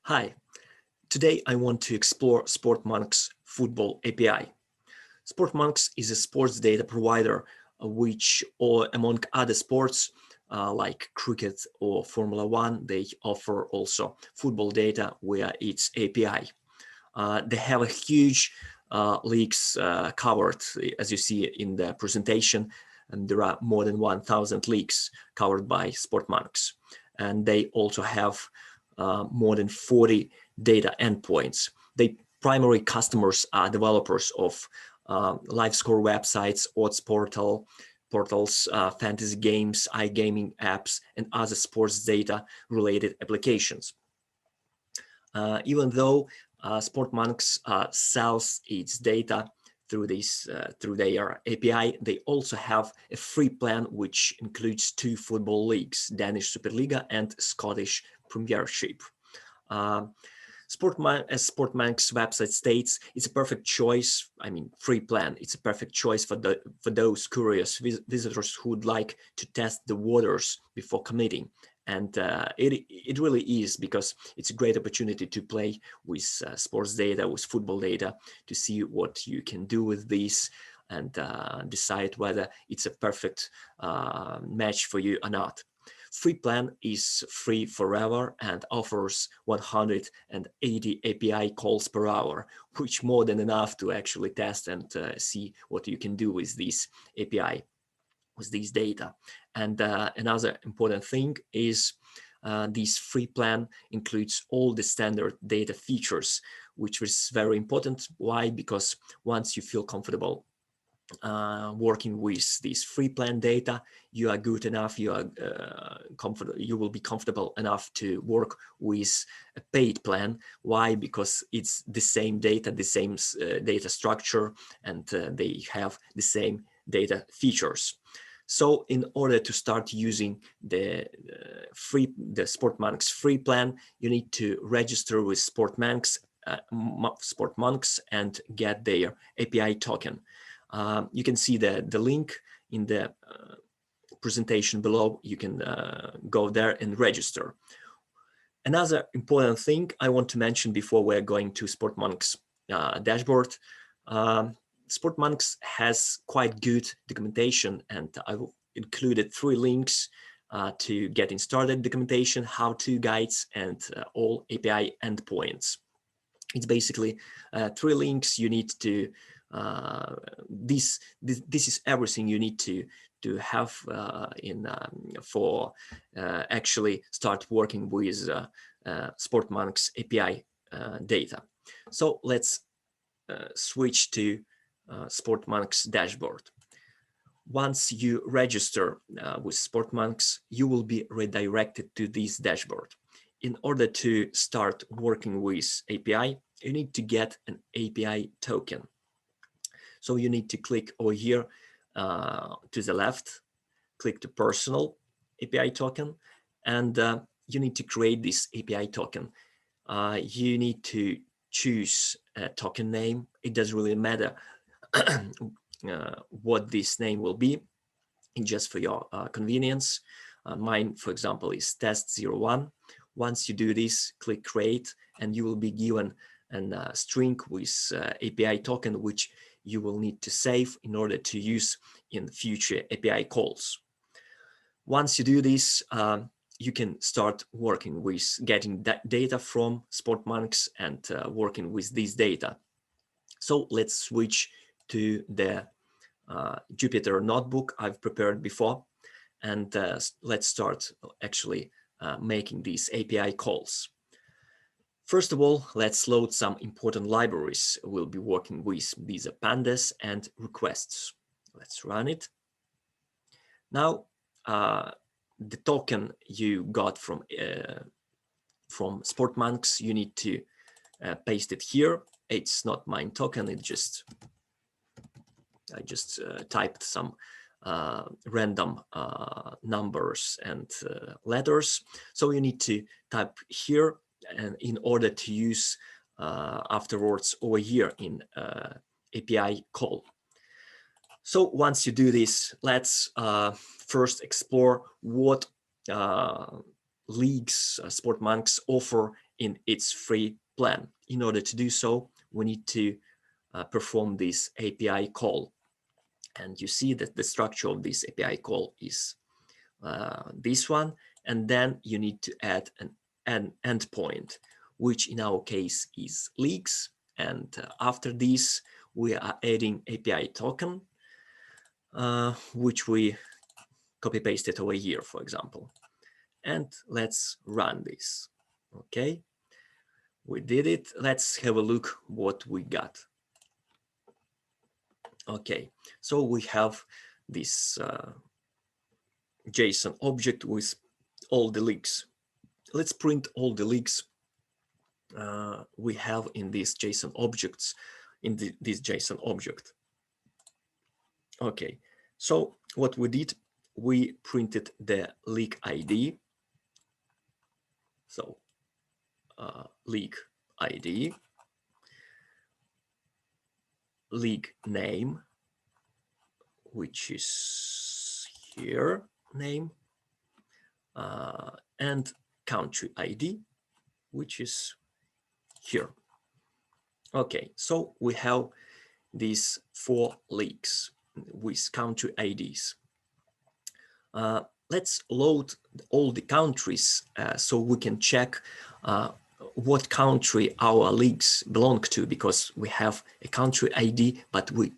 Hi, today I want to explore SportMonks Football API. SportMonks is a sports data provider which, or among other sports like cricket or Formula One, they offer also football data via its API. They have a huge leagues covered, as you see in the presentation, and there are more than 1,000 leagues covered by SportMonks. And they also have more than 40 data endpoints. They primary customers are developers of live score websites, odds portals, fantasy games, iGaming apps, and other sports data related applications. Even though SportMonks sells its data through their API, they also have a free plan which includes 2 football leagues, Danish Superliga and Scottish Premiership. As SportMonks website states, it's a perfect choice. I mean, free plan. It's a perfect choice for those curious visitors who would like to test the waters before committing. And it really is, because it's a great opportunity to play with sports data, with football data, to see what you can do with these and decide whether it's a perfect match for you or not. Free plan is free forever and offers 180 API calls per hour, which more than enough to actually test and see what you can do with this API, with these data. And another important thing is this free plan includes all the standard data features, which is very important. Why? Because once you feel comfortable working with this free plan data, you are good enough, you are comfortable, you will be comfortable enough to work with a paid plan. Why? Because it's the same data, the same data structure, and they have the same data features. So in order to start using the SportMonks free plan, you need to register with SportMonks and get their API token. You can see the link in the presentation below. You can go there and register. Another important thing I want to mention before we're going to SportMonks dashboard. SportMonks has quite good documentation, and I've included 3 links to getting started documentation, how-to guides, and all API endpoints. It's basically 3 links you need to. This is everything you need to have for actually start working with SportMonks API data. So let's switch to SportMonks dashboard. Once you register with SportMonks, you will be redirected to this dashboard. In order to start working with API, you need to get an API token. So you need to click over here to the left, click the personal API token, and you need to create this API token. You need to choose a token name. It doesn't really matter what this name will be, just for your convenience. Mine, for example, is test01. Once you do this, click create, and you will be given a string with API token, which you will need to save in order to use in future API calls. Once you do this, you can start working with getting that data from SportMonks and working with this data. So let's switch to the Jupyter notebook I've prepared before, and let's start actually making these API calls. First of all, let's load some important libraries we'll be working with. These are pandas and requests. Let's run it. Now, the token you got from SportMonks, you need to paste it here. It's not mine token. I just typed some random numbers and letters. So you need to type here, and in order to use afterwards over here in API call. So once you do this, let's first explore what leagues SportMonks offer in its free plan. In order to do so, we need to perform this API call. And you see that the structure of this API call is this one, and then you need to add an endpoint, which in our case is leagues. And after this, we are adding API token, which we copy pasted over here, for example. And let's run this. Okay, we did it. Let's have a look what we got. Okay, so we have this JSON object with all the leagues. Let's print all the leagues we have in these JSON objects, in this JSON object. Okay, so what we did, we printed the league ID. So league ID, league name, which is here, name, and country ID, which is here. Okay, so we have these 4 leagues with country IDs. Let's load all the countries so we can check what country our leagues belong to, because we have a country ID, but we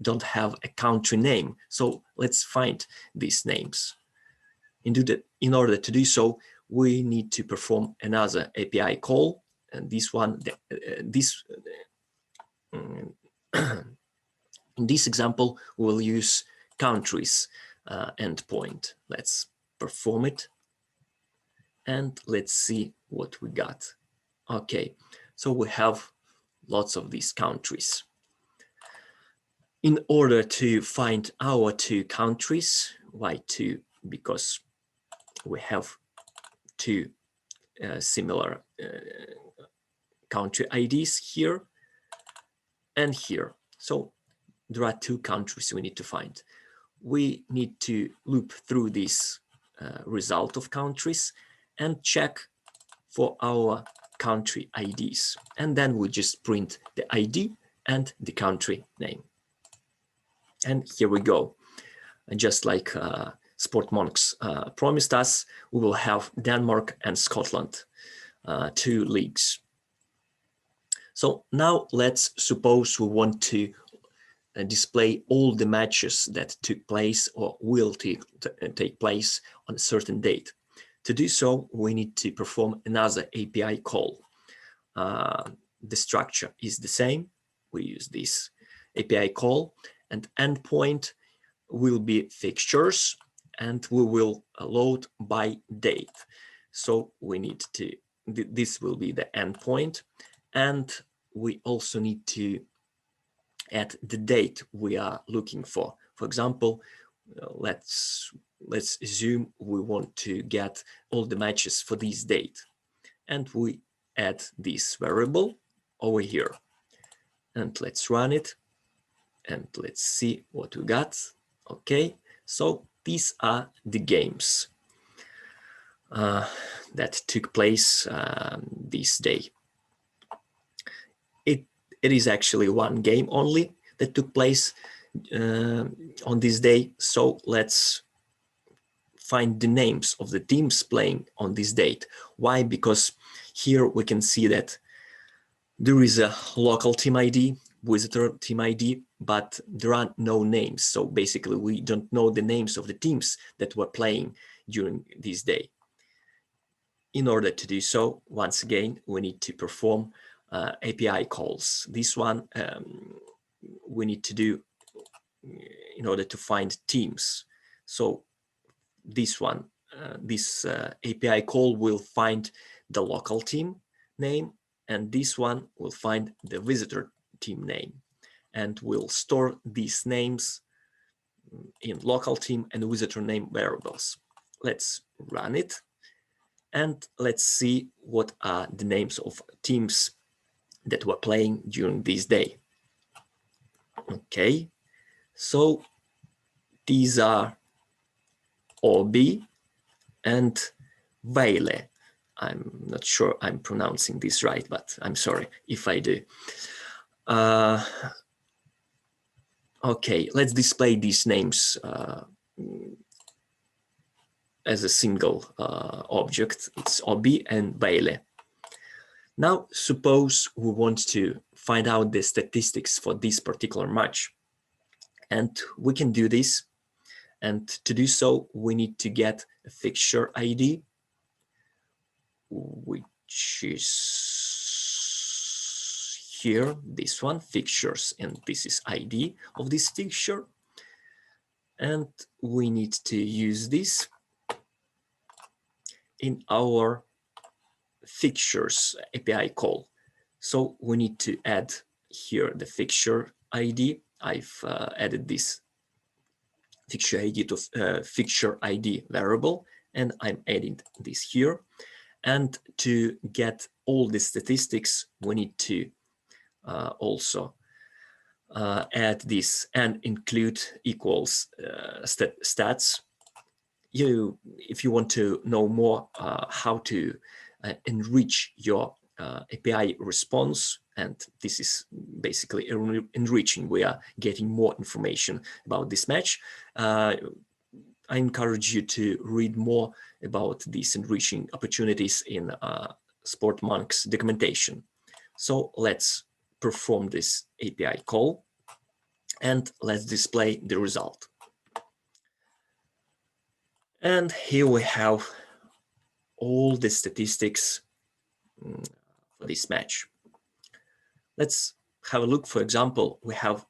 don't have a country name. So let's find these names. In order to do so, we need to perform another API call, and this one, in this example, we'll use countries endpoint. Let's perform it, and let's see what we got. Okay, so we have lots of these countries. In order to find our 2 countries, why 2? Because we have 2 similar country IDs here and here. So there are 2 countries we need to find. We need to loop through this result of countries and check for our country IDs. And then we just print the ID and the country name. And here we go. And just like SportMonks promised us, we will have Denmark and Scotland, 2 leagues. So now let's suppose we want to display all the matches that took place or will take place on a certain date. To do so, we need to perform another API call. The structure is the same. We use this API call, and endpoint will be fixtures, and we will load by date. So we need to, this will be the endpoint, and we also need to add the date we are looking for. For example, let's assume we want to get all the matches for this date, and we add this variable over here, and let's run it, and let's see what we got. Okay, so these are the games that took place this day. It is actually one game only that took place on this day. So let's find the names of the teams playing on this date. Why? Because here we can see that there is a local team ID, visitor team ID, but there are no names. So basically we don't know the names of the teams that were playing during this day. In order to do so, once again, we need to perform API calls. This one we need to do in order to find teams. So this one, this API call will find the local team name, and this one will find the visitor team name, and will store these names in local team and visitor name variables. Let's run it, and let's see what are the names of teams that were playing during this day. Okay, so these are OB and Vejle. I'm not sure I'm pronouncing this right, but I'm sorry if I do. Okay, let's display these names as a single object. It's Obi and Vejle. Now, suppose we want to find out the statistics for this particular match. And we can do this. And to do so, we need to get a fixture ID, which is here, this one, fixtures, and this is ID of this fixture. And we need to use this in our fixtures API call. So we need to add here the fixture ID. I've added this fixture ID to fixture ID variable, and I'm adding this here. And to get all the statistics, we need to also add this and include equals stats. If you want to know more how to enrich your API response, and this is basically enriching, we are getting more information about this match. I encourage you to read more about these enriching opportunities in SportMonks documentation. So let's perform this API call and let's display the result. And here we have all the statistics for this match. Let's have a look. For example, we have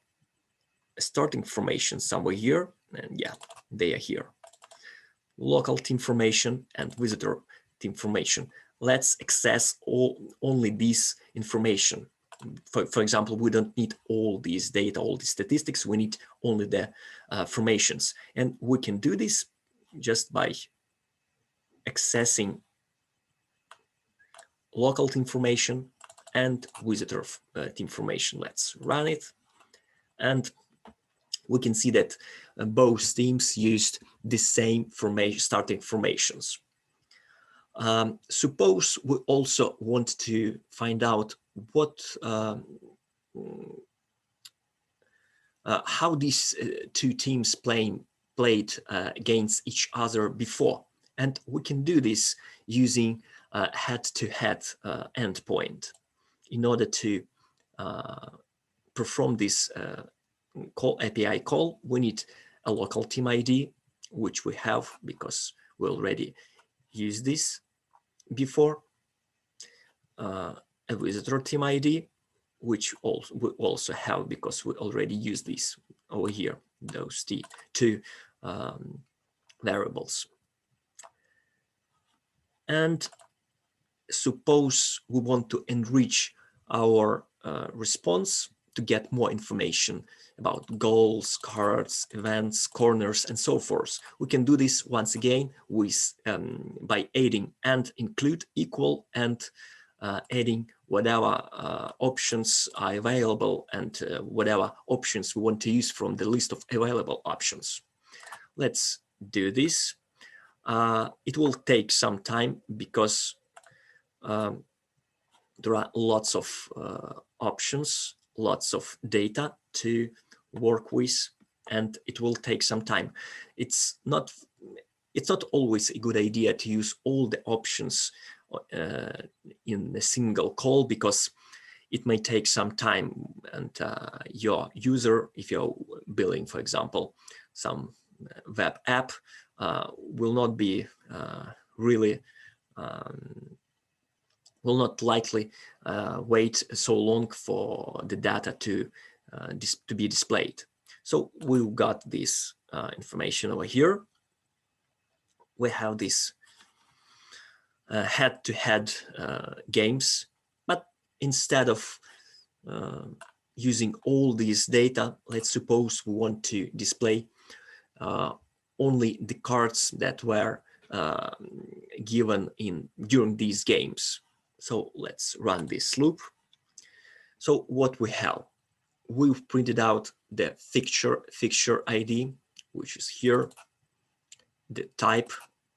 a starting formation somewhere here, and yeah, they are here. Local team formation and visitor team formation. Let's access only this information. For example, we don't need all these data, all these statistics. We need only the formations. And we can do this just by accessing local team formation and visitor team formation. Let's run it. And we can see that both teams used the same starting formations. Suppose we also want to find out what how these two teams played against each other before, and we can do this using head-to-head endpoint. In order to perform this API call, we need a local team ID, which we have because we already used this before, a visitor team ID, which we also have because we already used this over here, those two variables. And suppose we want to enrich our response to get more information about goals, cards, events, corners, and so forth. We can do this once again with by adding and include equal and adding whatever options are available and whatever options we want to use from the list of available options. Let's do this. It will take some time because there are lots of options, lots of data to work with, and it will take some time. It's not always a good idea to use all the options in a single call because it may take some time, and your user, if you're building, for example, some web app, will not be really will not likely wait so long for the data to be displayed. So we've got this information over here. We have this head-to-head games, but instead of using all these data, let's suppose we want to display only the cards that were given during these games. So let's run this loop. So what we have, we've printed out the fixture ID, which is here, the type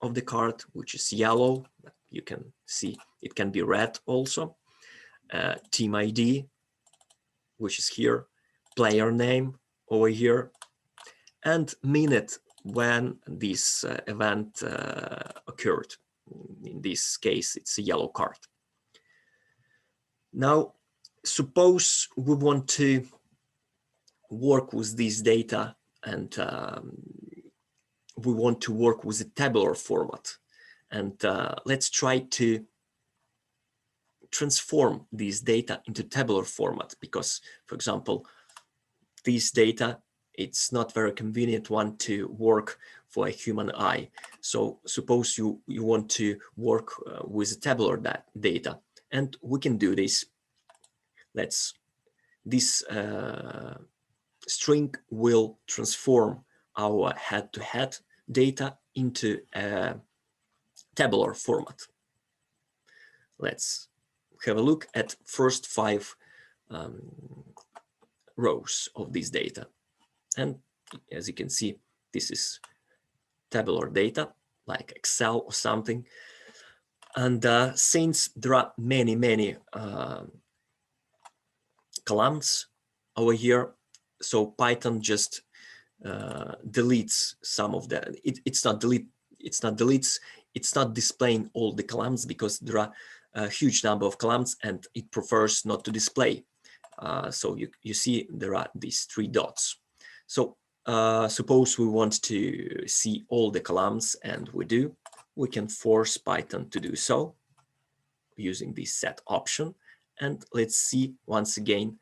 of the card, which is yellow. You can see it can be red also. Team ID, which is here, player name over here, and minute when this event occurred. In this case, it's a yellow card. Now, suppose we want to work with this data and we want to work with a tabular format. And let's try to transform this data into tabular format because, for example, this data, it's not very convenient one to work for a human eye. So suppose you want to work with tabular data, and we can do this. This string will transform our head-to-head data into a tabular format. Let's have a look at first 5 rows of this data. And as you can see, this is tabular data, like Excel or something. And since there are many columns over here, so Python just deletes some of the. It's not displaying all the columns because there are a huge number of columns, and it prefers not to display. So you see there are these 3 dots. So suppose we want to see all the columns, and we can force Python to do so using this set option. And let's see once again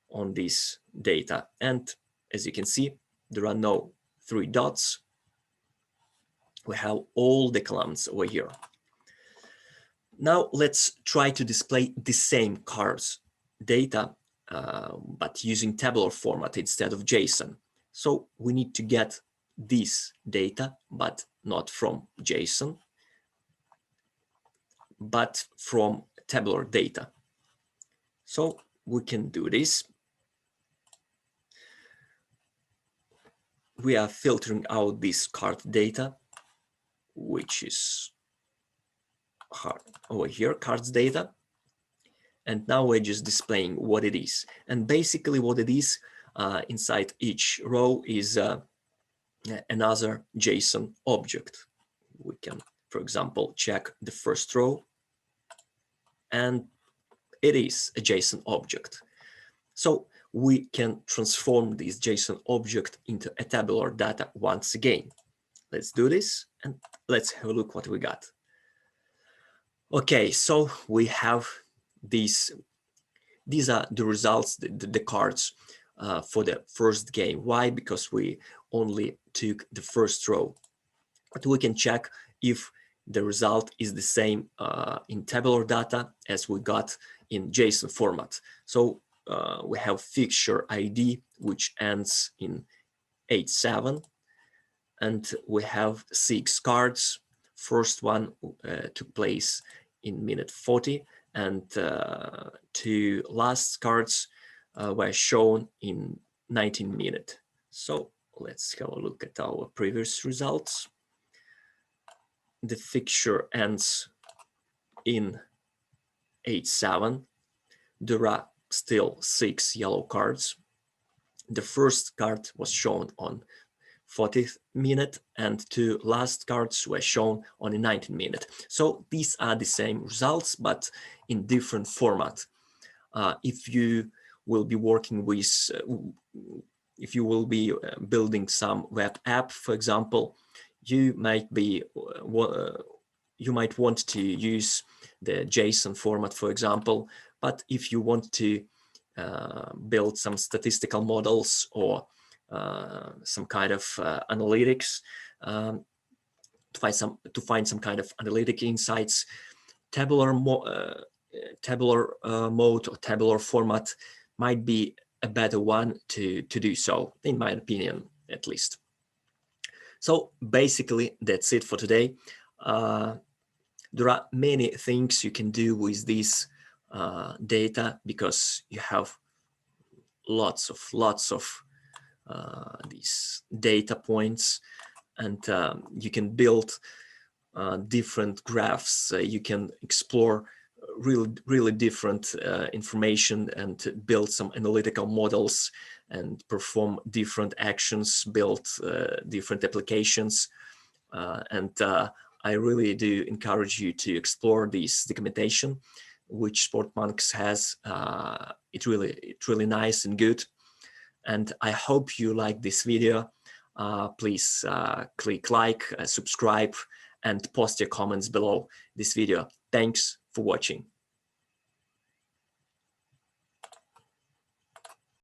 on this data. And as you can see, there are no 3 dots. We have all the columns over here. Now let's try to display the same cards data, but using tabular format instead of JSON. So we need to get this data, but not from JSON, but from tabular data. So we can do this. We are filtering out this card data, which is over here, cards data. And now we're just displaying what it is. And basically what it is inside each row is another JSON object. We can, for example, check the first row, and it is a JSON object. So we can transform this JSON object into a tabular data once again. Let's do this, and let's have a look what we got. Okay, so we have these are the results, the cards for the first game. Why? Because we only took the first row. But we can check if the result is the same in tabular data as we got in JSON format. So we have fixture ID, which ends in 87, and we have 6 cards. First one took place in minute 40, and 2 last cards were shown in 19 minutes. So let's have a look at our previous results. The fixture ends in 87. There are still 6 yellow cards. The first card was shown on 40th minute, and 2 last cards were shown on the 19th minute. So these are the same results, but in different format. If you will be working with, if you will be building some web app, for example, you might want to use the JSON format, for example. But if you want to build some statistical models or some kind of analytics, to find some kind of analytic insights, tabular mode or tabular format might be a better one to do so, in my opinion, at least. So basically, that's it for today. There are many things you can do with this data, because you have lots of these data points, and you can build different graphs. You can explore really different information and build some analytical models and perform different actions, build different applications. I really do encourage you to explore this documentation, which SportMonks has. It's really nice and good. And I hope you like this video. Please click like, subscribe, and post your comments below this video. Thanks for watching.